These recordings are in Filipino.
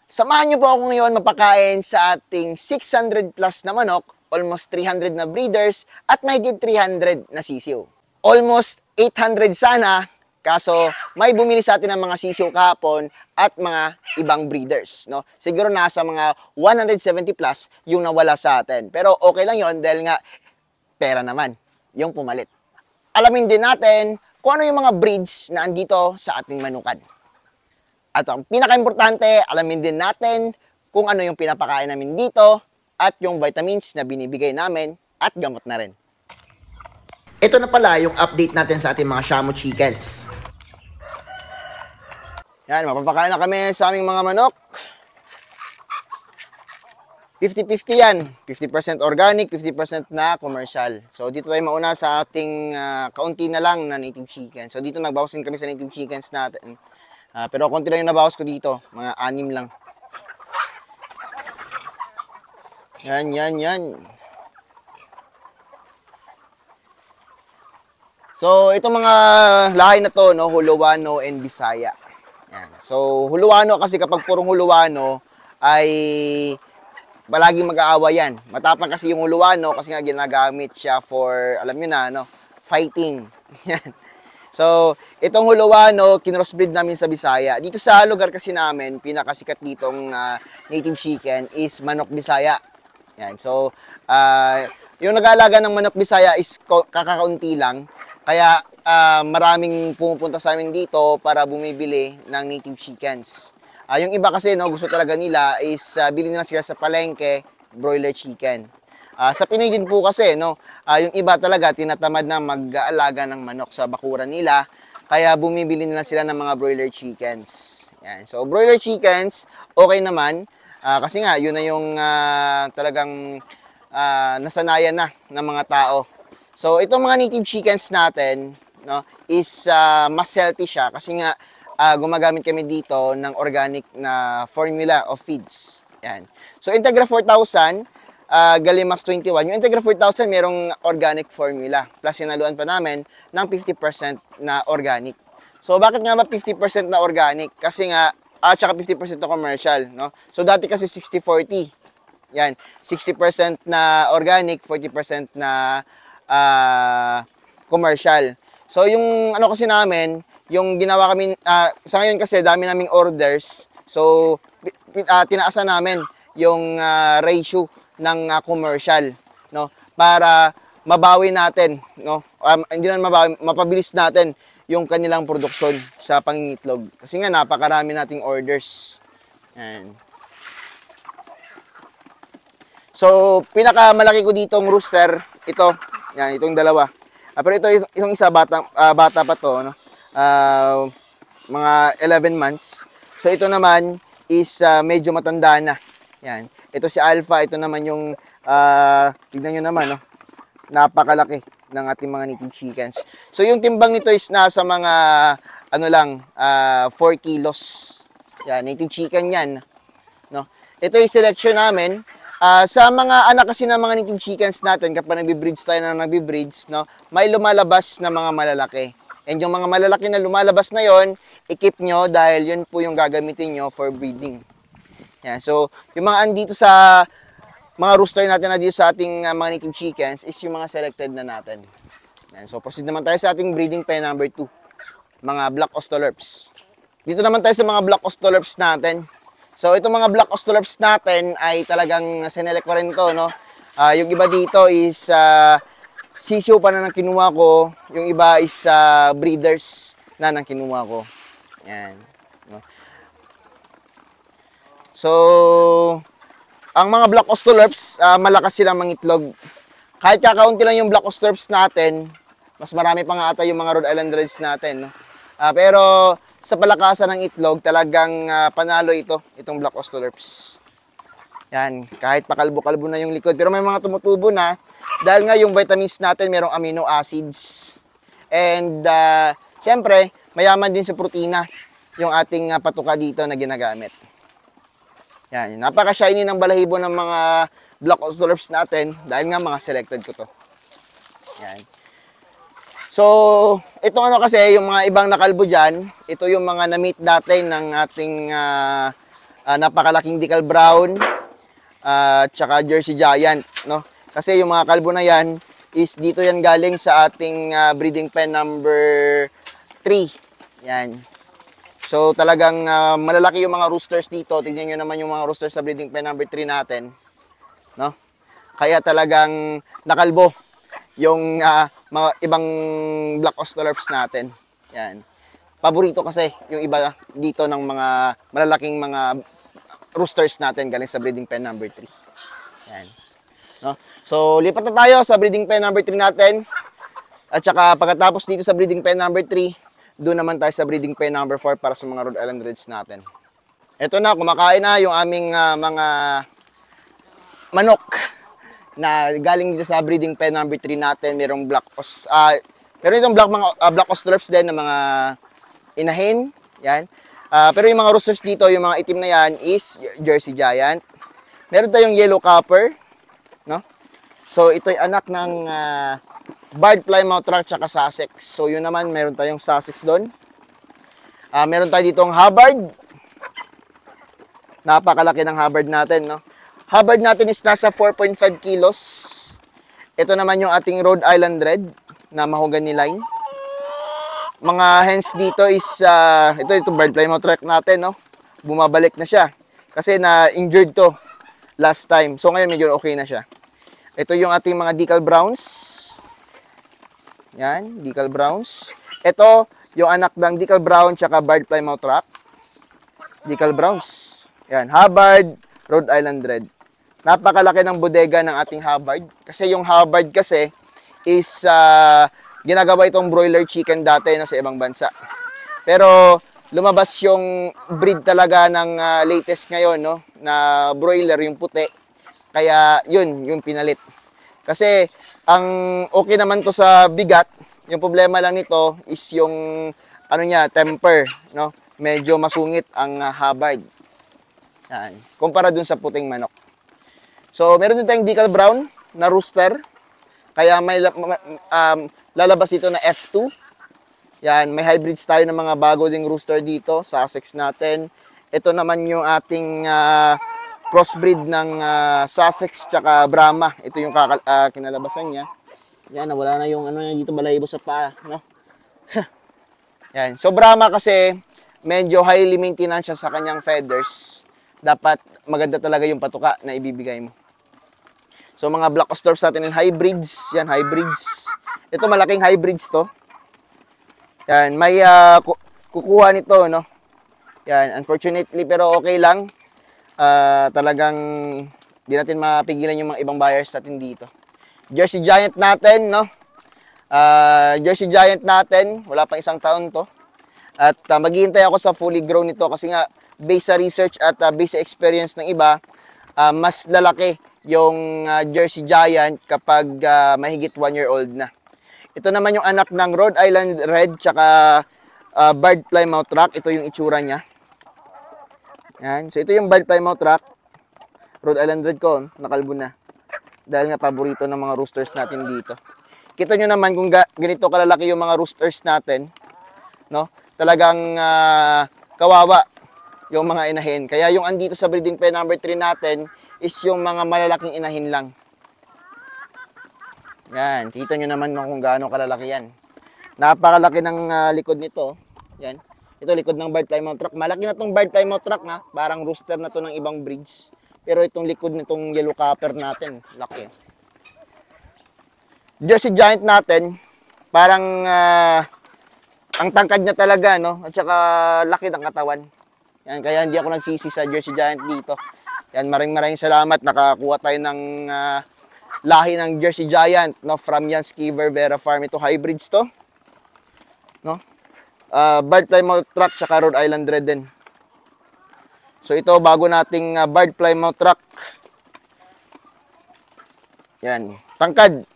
Samahan niyo po ako ngayon mapakain sa ating 600 plus na manok, almost 300 na breeders, at mahigit 300 na sisiw. Almost 800 sana, kaso may bumili sa atin ng mga sisiw kahapon at mga ibang breeders. No? Siguro nasa mga 170 plus yung nawala sa atin. Pero okay lang yon dahil nga pera naman yung pumalit. Alamin din natin kung ano yung mga breeds na andito sa ating manukan. At ang pinaka-importante, alamin din natin kung ano yung pinapakain namin dito at yung vitamins na binibigay namin at gamot na rin. Ito na pala yung update natin sa ating mga Shamu chickens. Yan, mapapakain na kami sa aming mga manok. 50-50 yan. 50% organic, 50% na commercial. So dito tayo mauna sa ating kaunti na lang na native chicken. So dito nagbawasin kami sa native chickens natin. Pero konti lang yung nabawas ko dito. Mga 6 lang. Yan. So, itong mga lahi na to, no, Huluano and Bisaya. Yan. So, Huluano kasi kapag purong Huluano ay palaging mag-aawa yan. Matapang kasi yung Huluano kasi nga ginagamit siya for, alam nyo na, no, fighting. Yan. So, itong Huluano, kinrossbreed namin sa Bisaya. Dito sa lugar kasi namin, pinakasikat ditong native chicken is manok Bisaya. Yan. So, yung nag-aalaga ng manok Bisaya is kakakaunti lang. Kaya, maraming pumupunta sa amin dito para bumibili ng native chickens. Yung iba kasi, no, gusto talaga nila is bilhin nila sila sa palengke, broiler chicken. Sa Pinoy din po kasi, no, yung iba talaga tinatamad na mag-aalaga ng manok sa bakuran nila, kaya bumibili nila sila ng mga broiler chickens. Yan. So, broiler chickens, okay naman, kasi nga, yun na yung talagang nasanayan na ng mga tao. So, itong mga native chickens natin, no, is mas healthy siya kasi nga, gumagamit kami dito ng organic na formula of feeds. Yan. So, Integra 4000, Galimax 21. Yung Integra 4000 merong organic formula. Plus sinaluan pa namin ng 50% na organic. So bakit nga ba 50% na organic? Kasi nga, tsaka 50% na commercial. No? So dati kasi 60-40. Yan. 60% na organic, 40% na commercial. So yung ano kasi namin, yung ginawa kami, sa ngayon kasi dami naming orders. So tinaasan namin yung ratio ng commercial, no, para mabawi natin, no, hindi na mabawi, mapabilis natin yung kanilang produksyon sa pangingitlog kasi nga napakarami nating orders. Yan. So pinakamalaki ko ditong rooster ito, yan, itong dalawa, pero ito yung isa bata pa to, no, mga 11 months. So ito naman is medyo matanda na. Yan. Ito si Alpha, ito naman yung, tignan nyo naman, no? Napakalaki ng ating mga native chickens. So, yung timbang nito is nasa mga, 4 kilos. Yan, native chicken yan. No? Ito yung selection namin. Sa mga anak kasi ng mga native chickens natin, kapag nagbe-breeds tayo na nagbe-breeds, no? May lumalabas na mga malalaki. And yung mga malalaki na lumalabas na yon, i-keep nyo dahil yun po yung gagamitin nyo for breeding. Yan. So, yung mga andito sa mga rooster natin na dito sa ating mga native chickens is yung mga selected na natin. Yan. So, proceed naman tayo sa ating breeding pen number 2. Mga Black Australorps. Dito naman tayo sa mga Black Australorps natin. So, itong mga Black Australorps natin ay talagang sinelect ko rin to, no? Yung iba dito is sisiw pa na nang kinuha ko. Yung iba is breeders na nang kinuha ko. Yan. No? So, ang mga Black Australorps, malakas silang mangitlog. Kahit kakaunti lang yung Black Australorps natin, mas marami pa nga ata yung mga Rhode Island Reds natin. No? Pero sa palakasan ng itlog, talagang panalo itong Black Australorps. Yan, kahit pakalbo-kalbo na yung likod. Pero may mga tumutubo na, dahil nga yung vitamins natin, merong amino acids. And, syempre, mayaman din sa protina yung ating patuka dito na ginagamit. Yan, napaka-shiny ng balahibo ng mga Black Australorps natin dahil nga mga selected ko to. Yan. So, itong kasi, yung mga ibang nakalbo dyan, ito yung mga na-meet dati ng ating napakalaking decal brown, at saka Jersey Giant, no? Kasi yung mga kalbo na yan is dito yan galing sa ating breeding pen number 3. Yan. So talagang malalaki yung mga roosters dito. Tingnan nyo naman yung mga roosters sa breeding pen number 3 natin, no? Kaya talagang nakalbo yung mga ibang black Australorps natin. Yan. Paborito kasi yung iba dito ng mga malalaking mga roosters natin galing sa breeding pen number 3. Yan. No? So, lipat na tayo sa breeding pen number 3 natin. At saka pagkatapos dito sa breeding pen number 3, doon naman tayo sa breeding pen number 4 para sa mga Rhode Island Reds natin. Ito na, kumakain na yung aming mga manok na galing dito sa breeding pen number 3 natin. Merong meron itong black Australorps din na mga inahin. Yan. Pero yung mga roosters dito, yung mga itim na yan is Jersey Giant. Meron tayong yellow copper, no? So ito ay anak ng Barred Plymouth Rock at Sussex. So yun naman, meron tayong Sussex doon. Meron tayo ditong Hubbard. Napakalaki ng Hubbard natin, no? Hubbard natin is nasa 4.5 kilos. Ito naman yung ating Rhode Island Red na mahogany line. Mga hens dito is ito Barred Plymouth Rock natin, no? Bumabalik na siya kasi na-injured to last time. So ngayon medyo okay na siya. Ito yung ating mga decal browns. Yan, decal browns. Ito yung anak ng decal brown tsaka Barred Plymouth Rock. Decal browns. Yan, Hubbard, Rhode Island Red. Napakalaki ng bodega ng ating Hubbard. Kasi yung Hubbard kasi is ginagawa itong broiler chicken dati na sa ibang bansa. Pero lumabas yung breed talaga ng latest ngayon, no? Na broiler, yung puti. Kaya yun, yung pinalit. Kasi ang okay naman to sa bigat. Yung problema lang nito is yung ano niya, temper, no? Medyo masungit ang Hubbard. Yan. Kumpara dun sa puting manok. So, meron din tayong decal brown na rooster. Kaya may lalabas dito na F2. Yan, may hybrids tayo ng mga bago ding rooster dito, Sussex natin. Ito naman yung ating crossbreed ng Sussex tsaka Brahma. Ito yung kinalabasan niya. Yan, nawala na yung ano niya dito, balahibo sa paa, no? Yan. So Brahma kasi medyo highly maintenance siya sa kanyang feathers. Dapat maganda talaga yung patuka na ibibigay mo. So mga black Australorps natin yung hybrids, yan hybrids. Ito malaking hybrids to. Yan, may kukuha nito, no? Yan, unfortunately pero okay lang. Talagang di natin mapigilan yung mga ibang buyers natin dito. Jersey Giant natin, no? Jersey Giant natin, wala pang 1 taon to. At maghihintay ako sa fully grown nito kasi nga based sa research at based sa experience ng iba, mas lalaki yung Jersey Giant kapag mahigit 1-year-old na. Ito naman yung anak ng Rhode Island Red tsaka Barred Plymouth Rock. Ito yung itsura niya. Yan. So ito yung Barred Plymouth Rock. Rhode Island Red ko, nakalbo na. Dahil nga paborito ng mga roosters natin dito. Kita nyo naman kung ganito kalalaki yung mga roosters natin, no? Talagang kawawa yung mga inahin. Kaya yung andito sa breeding pen number 3 natin is yung mga malalaking inahin lang. Yan, kita nyo naman kung gaano kalalaki yan. Napakalaki ng likod nito. Yan. Ito likod ng Barred Plymouth Rock. Malaki na tong Barred Plymouth Rock na. Parang rooster na to ng ibang breeds. Pero itong likod nitong yellow copper natin, laki. Jersey Giant natin, parang ang tangkad niya talaga, no? At saka laki ng katawan. Yan, kaya hindi ako nagsisi sa Jersey Giant dito. Yan, maraming salamat. Nakakuha tayo ng lahi ng Jersey Giant, no? From Yansky Vera Farm. Ito hybrids to, no? Barred Plymouth Rock tsaka Rhode Island Red din. So ito bago nating Barred Plymouth Rock. Yan, tangkad.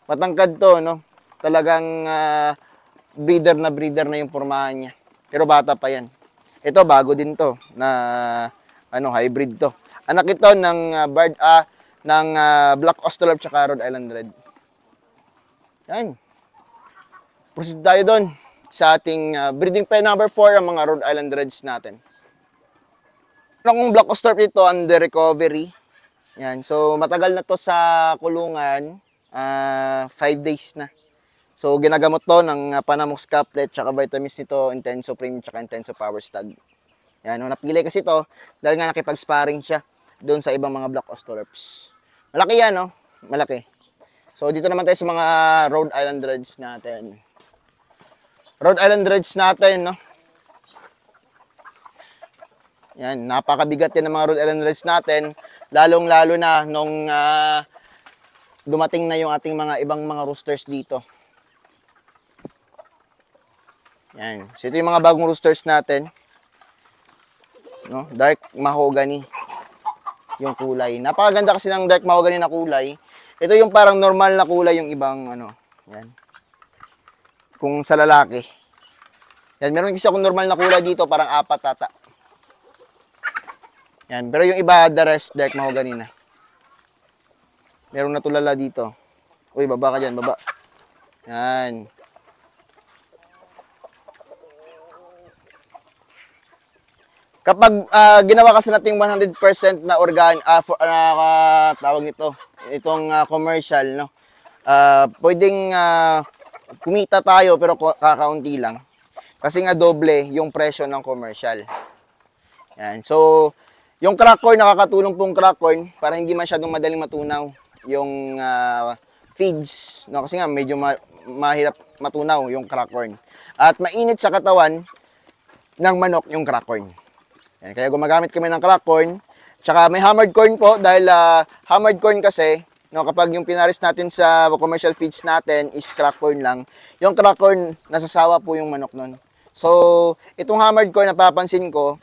Matangkad to, no? Talagang breeder na yung pormahan niya. Pero bata pa yan. Ito bago din to na hybrid to. Anak ito ng Black Australorps tsaka Rhode Island Red. Yan. Proceed tayo doon sa ating breeding pen number 4 ang mga Rhode Island Reds natin. Akong black ostrich dito under recovery. Yan. So, matagal na to sa kulungan. 5 days na. So, ginagamot to ng Panamox Caplet, tsaka vitamins nito, Intenso Premium, tsaka Intenso Power Stag. Yan. Nung napili kasi to, dahil nga nakipag-sparring siya doon sa ibang mga black ostrich. Malaki yan, no? Malaki. So, dito naman tayo sa mga Rhode Island Reds natin. Rhode Island Reds natin, no? Yan, napakabigat yan ng mga Rhode Island Reds natin. Lalong-lalo na nung dumating na yung ating mga ibang mga roosters dito. Yan. So, ito yung mga bagong roosters natin. No? Dark mahogany yung kulay. Napakaganda kasi ng dark mahogany na kulay. Ito yung parang normal na kulay yung ibang ano. Yan. Kung sa lalaki. Yan, meron kasi akong normal na kulay dito, parang 4 tata. Yan, pero yung iba, the rest, dark mahogany na. Meron na tulala dito. Uy, baba ka dyan, baba. Yan. Kapag ginawa kasi natin 100% na tawag nito, itong commercial, no? Pwedeng kumita tayo pero kakaunti lang. Kasi nga doble yung presyo ng commercial. Yan. So, yung crack corn, nakakatulong pong crack corn para hindi masyadong madaling matunaw yung feeds, no? Kasi nga medyo mahirap matunaw yung crack corn. At mainit sa katawan ng manok yung crack corn. Yan, kaya gumagamit kami ng crack corn. Tsaka may hammered corn po dahil hammered corn kasi, no, kapag yung pinaris natin sa commercial feeds natin is crack corn lang, yung crack corn, nasasawa po yung manok nun. So, itong hammered corn, napapansin ko,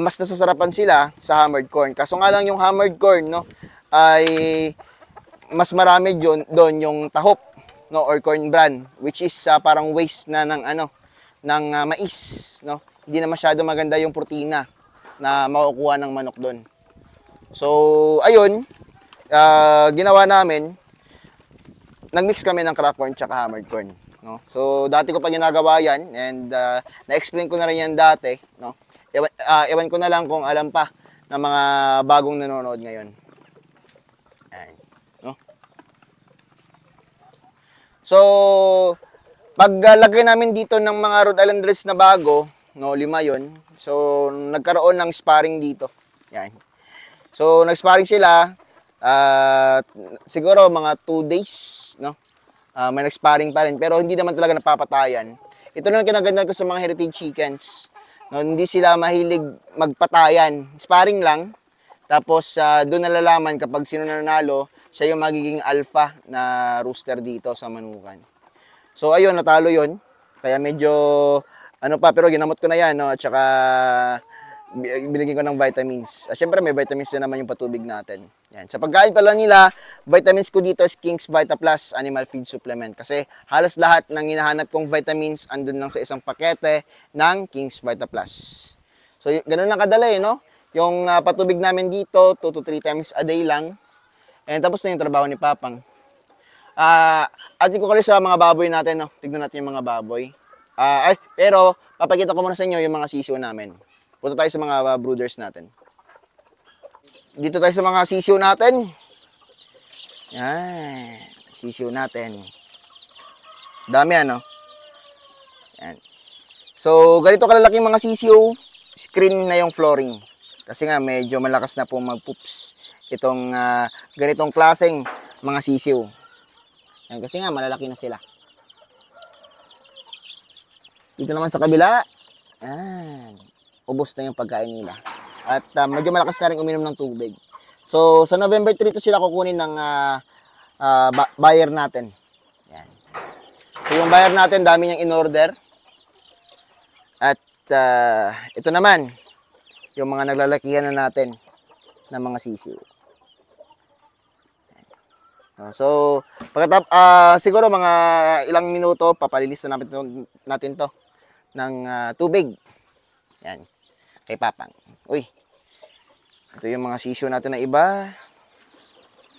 mas nasasarapan sila sa hammered corn. Kaso nga lang yung hammered corn, no, ay mas marami doon yung tahop, no, or corn bran, which is parang waste na ng mais, no. Hindi na masyado maganda yung protina na makukuha ng manok doon. So, ayun, ginawa namin, nagmix kami ng crack corn tsaka hammered corn, no. So, dati ko pa ginagawa yan and na-explain ko na rin yan dati, no. Ewan ko na lang kung alam pa ng mga bagong nanonood ngayon. Ayan, no. So, paglagay namin dito ng mga Rhode Island Reds na bago, no, 5 yon. So, nagkaroon ng sparring dito. Yan. So, nag-sparring sila. Siguro mga 2 days, no? May nag-sparring pa rin. Pero hindi naman talaga napapatayan. Ito na yung kinaganda ko sa mga heritage chickens. No, hindi sila mahilig magpatayan. Sparring lang. Tapos, doon nalalaman kapag sino nanalo, siya yung magiging alpha na rooster dito sa manukan. So, ayun, natalo yon. Kaya medyo pero ginamot ko na yan, no? At saka binigyan ko ng vitamins. At syempre may vitamins na naman yung patubig natin. Yan. Sa pagkain pala nila, vitamins ko dito is King's Vita Plus Animal Feed Supplement. Kasi halos lahat ng hinahanap kong vitamins andun lang sa isang pakete ng King's Vita Plus. So ganun lang kadali, no? Yung patubig namin dito, 2 to 3 times a day lang. And tapos na yung trabaho ni Papang. Atin ko kalis sa mga baboy natin, no? Tignan natin yung mga baboy. Pero papakita ko muna sa inyo yung mga sisiyo namin. Punta tayo sa mga brooders natin. Dito tayo sa mga sisiyo natin. Yan, sisiyo natin. Dami ano. Yan. So, ganito kalalaking mga sisiyo, screen na yung flooring. Kasi nga medyo malakas na po mag-poops itong ganitong klaseng mga sisiyo. Yan, kasi nga malalaki na sila. Dito naman sa kabila, ubos na yung pagkain nila. At medyo malakas na rin uminom ng tubig. So, sa November 3 to sila kukunin ng buyer natin. Yan. So, yung buyer natin, dami niyang in-order. At ito naman, yung mga naglalakihan na natin ng mga sisiw. So, siguro mga ilang minuto, papalinis na natin to ng tubig. Yan. Kay Papang. Uy. Ito yung mga sisyo natin na iba.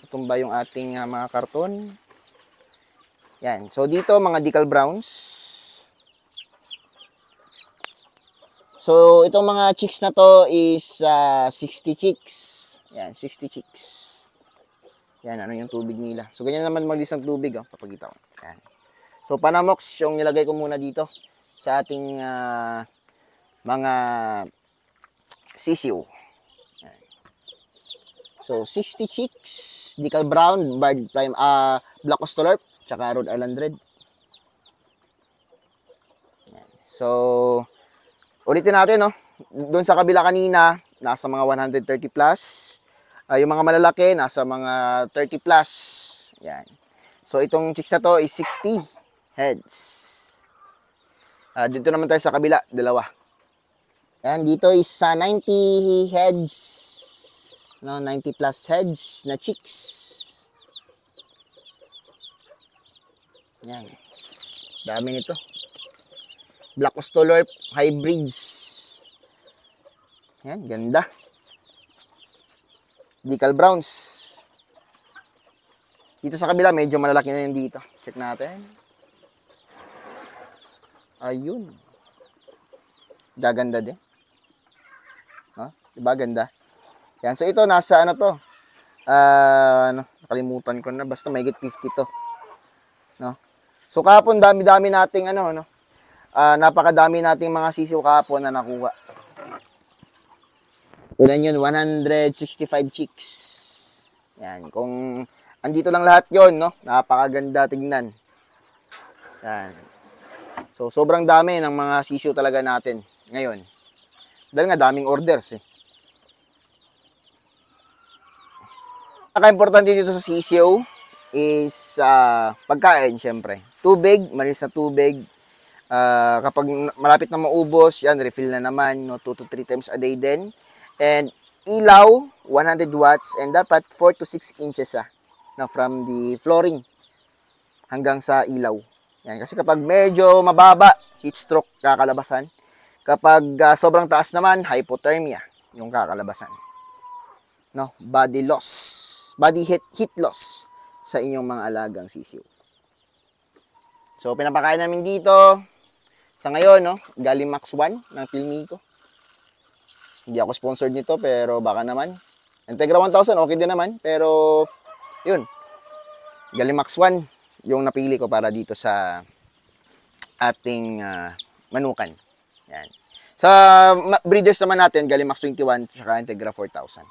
Ito ba yung ating mga karton? Yan. So, dito mga decal browns. So, itong mga chicks na to is 60 chicks. Yan, 60 chicks. Yan, ano yung tubig nila. So, ganyan naman maglis ng tubig. Oh. Papakita ko. Yan. So, Panamox, yung nilagay ko muna dito sa ating mga sisiw. Yan. So, 60 chicks, decal brown, barred prime, black Australorp, tsaka Rhode Island Red. Yan. So, ulitin natin, no? Doon sa kabila kanina, nasa mga 130 plus. Yung mga malalaki, nasa mga 30 plus. Yan. So, itong chicks na to is 60 heads. Dito naman tayo sa kabila, dalawa. Yan, dito is 90 heads. No, 90 plus heads na chicks. Yan. Dami nito. Black Australorp hybrids. Yan, ganda. Decal browns. Dito sa kabila, medyo malalaki na yun dito. Check natin. Ayun. Gaganda din. No? Diba, ganda? Yan, so ito, nasa ano to? Nakalimutan ko na. Basta may 50 to. No? So, kahapon, dami-dami nating ano, no? Napakadami nating mga sisiw kahapon na nakuha. Yan yun, 165 chicks. Yan, kung andito lang lahat yon, no? Napakaganda tignan. Yan. So, sobrang dami ng mga sisiw talaga natin ngayon. Dahil nga, daming orders, eh. Napaka-importante dito sa sisiw is pagkain, syempre. Tubig, malinis na tubig. Kapag malapit na maubos, yan, refill na naman, no? 2 to 3 times a day din. And ilaw, 100 watts, and dapat 4 to 6 inches na from the flooring hanggang sa ilaw. Yan, kasi kapag medyo mababa, heat stroke kakalabasan. Kapag sobrang taas naman, hypothermia yung kakalabasan. No, body loss, body heat loss sa inyong mga alagang sisiw. So, pinapakain namin dito sa ngayon, no, Galimax 1 ng Pilmico. Hindi ako sponsored nito, pero baka naman. Integra 1000, okay din naman. Pero, yun. Galimax 1, yung napili ko para dito sa ating manukan. Yan. Sa breeders naman natin, Galimax 21, saka Integra 4000.